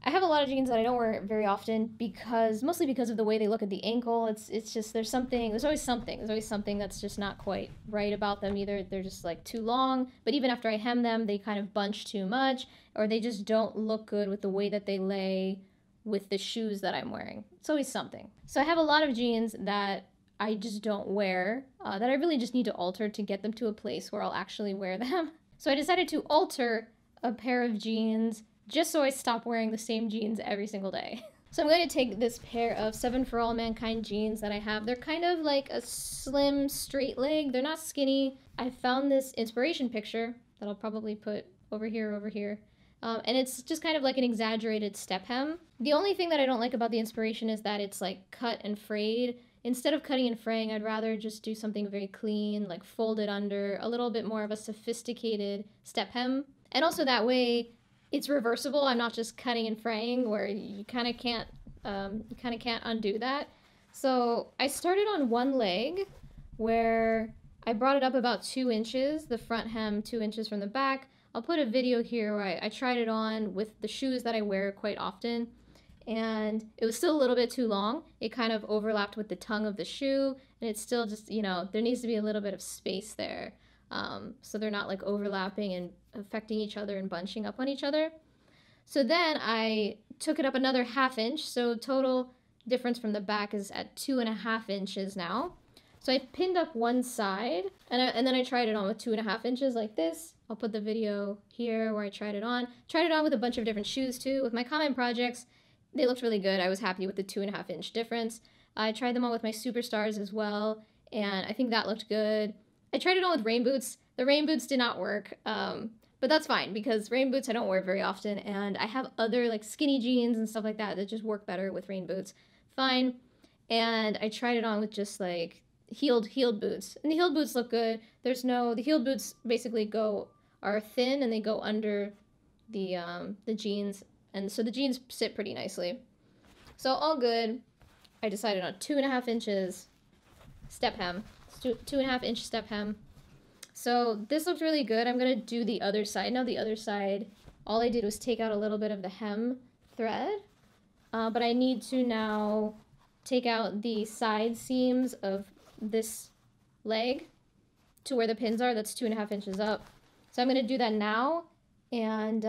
I have a lot of jeans that I don't wear very often because, mostly because of the way they look at the ankle. It's just, there's always something that's just not quite right about them. Either they're just like too long, but even after I hem them, they kind of bunch too much, or they just don't look good with the way that they lay with the shoes that I'm wearing. It's always something. So I have a lot of jeans that I just don't wear, that I really just need to alter to get them to a place where I'll actually wear them. So I decided to alter a pair of jeans just so I stop wearing the same jeans every single day. So I'm going to take this pair of 7 For All Mankind jeans that I have. They're kind of like a slim, straight leg. They're not skinny. I found this inspiration picture that I'll probably put over here. And it's just kind of like an exaggerated step hem. The only thing that I don't like about the inspiration is that it's like cut and frayed. Instead of cutting and fraying, I'd rather just do something very clean, like folded under, a little bit more of a sophisticated step hem. And also that way, it's reversible. I'm not just cutting and fraying where you kind of can't undo that. So I started on one leg where I brought it up about 2 inches, the front hem 2 inches from the back. I'll put a video here where I tried it on with the shoes that I wear quite often, and it was still a little bit too long. It kind of overlapped with the tongue of the shoe, and it's still just, you know, there needs to be a little bit of space there. So they're not like overlapping and affecting each other and bunching up on each other. So then I took it up another 1/2 inch, so total difference from the back is at 2.5 inches now. So I pinned up one side, and then I tried it on with 2.5 inches like this. I'll put the video here where I tried it on. Tried it on with a bunch of different shoes too. With my common projects, they looked really good. I was happy with the 2.5 inch difference. I tried them on with my Superstars as well, and I think that looked good. I tried it on with rain boots. The rain boots did not work, but that's fine because rain boots I don't wear very often, and I have other like skinny jeans and stuff like that that just work better with rain boots. Fine. And I tried it on with just like heeled boots, and the heeled boots look good. The heeled boots basically are thin and they go under the jeans, and so the jeans sit pretty nicely. So all good. I decided on 2.5 inches step hem. 2.5 inch step hem. So this looks really good. I'm gonna do the other side. Now the other side, all I did was take out a little bit of the hem thread, but I need to now take out the side seams of this leg to where the pins are. That's 2.5 inches up. So I'm gonna do that now and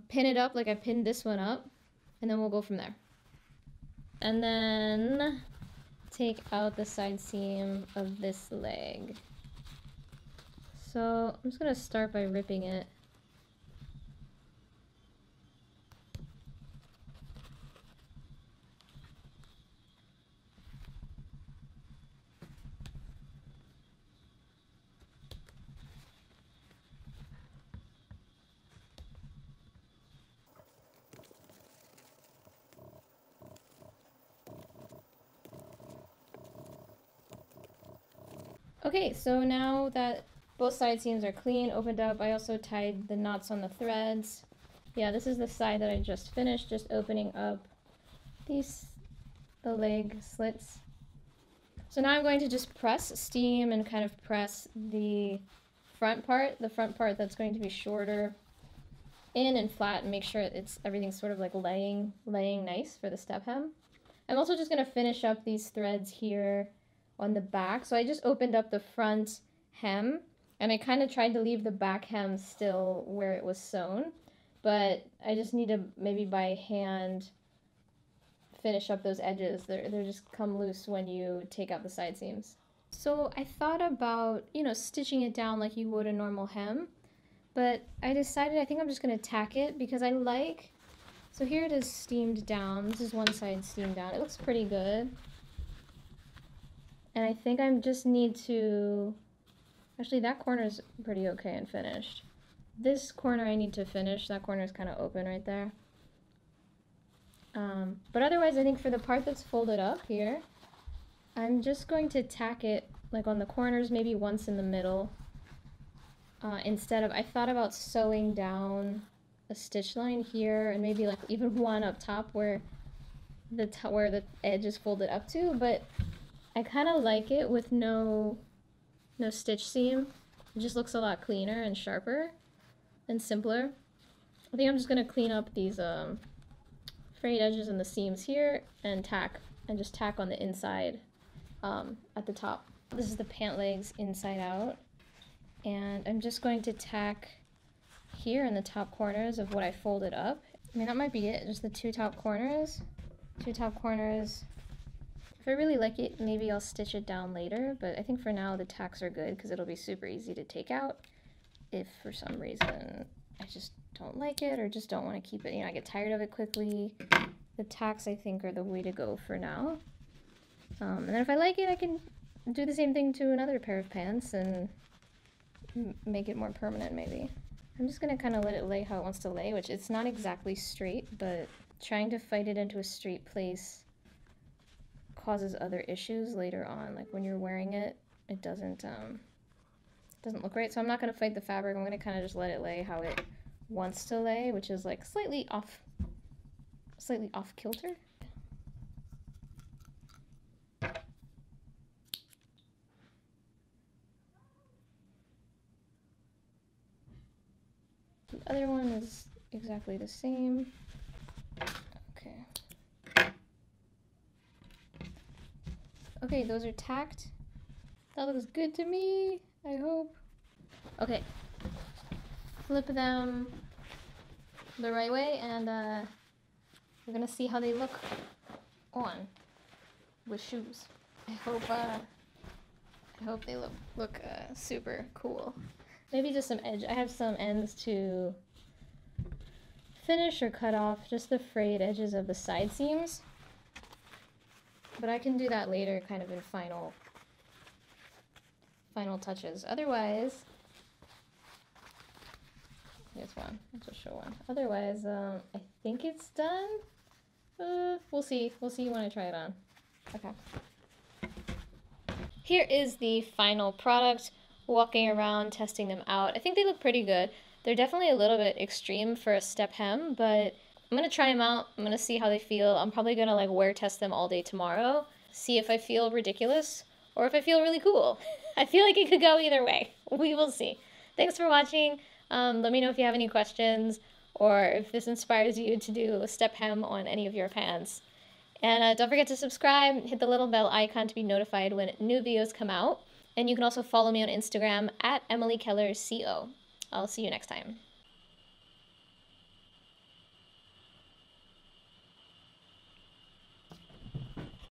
pin it up like I pinned this one up, and then we'll go from there. And then take out the side seam of this leg. So I'm just gonna start by ripping it. Okay, so now that both side seams are clean, opened up, I also tied the knots on the threads. Yeah, this is the side that I just finished, just opening up the leg slits. So now I'm going to just press, steam, and kind of press the front part that's going to be shorter in and flat, and make sure everything's sort of like laying nice for the step hem. I'm also just going to finish up these threads here on the back. So I just opened up the front hem, and I kind of tried to leave the back hem still where it was sewn, but I just need to maybe by hand finish up those edges. They're just come loose when you take out the side seams. So I thought about, you know, stitching it down like you would a normal hem, but I decided I think I'm just going to tack it because I like, so here it is steamed down. This is one side steamed down. It looks pretty good. And I think I just need to, actually that corner is pretty okay and finished. This corner I need to finish. That corner is kind of open right there. But otherwise I think for the part that's folded up here, I'm just going to tack it like on the corners, maybe once in the middle. Instead of, I thought about sewing down a stitch line here and maybe like even one up top where the edge is folded up to, but I kind of like it with no stitch seam. It just looks a lot cleaner and sharper and simpler. I think I'm just going to clean up these frayed edges in the seams here and tack, and just tack on the inside at the top. This is the pant legs inside out, and I'm just going to tack here in the top corners of what I folded up. I mean, that might be it, just the two top corners. Two top corners. If I really like it, maybe I'll stitch it down later, but I think for now the tacks are good because it'll be super easy to take out if for some reason I just don't like it or just don't want to keep it, you know, I get tired of it quickly. The tacks, I think, are the way to go for now. And then if I like it, I can do the same thing to another pair of pants and make it more permanent, maybe. I'm just going to kind of let it lay how it wants to lay, which it's not exactly straight, but trying to fight it into a straight place causes other issues later on. Like when you're wearing it, it doesn't look right. So I'm not going to fight the fabric. I'm going to kind of just let it lay how it wants to lay, which is like slightly off kilter. The other one is exactly the same. Okay. Okay, those are tacked. That looks good to me, I hope. Okay. Flip them the right way, and we're gonna see how they look on with shoes. I hope they look super cool. Maybe just some edge. I have some ends to finish or cut off, just the frayed edges of the side seams. But I can do that later, kind of in final touches. Otherwise, here's one. I'll just show one. Otherwise, I think it's done. We'll see. We'll see when I try it on. Okay. Here is the final product. Walking around, testing them out. I think they look pretty good. They're definitely a little bit extreme for a step hem, but I'm gonna try them out. I'm gonna see how they feel. I'm probably gonna like wear test them all day tomorrow. See if I feel ridiculous or if I feel really cool. I feel like it could go either way. We will see. Thanks for watching. Let me know if you have any questions or if this inspires you to do a step hem on any of your pants. And don't forget to subscribe, hit the little bell icon to be notified when new videos come out. And you can also follow me on Instagram at EmilyKellerCO. I'll see you next time.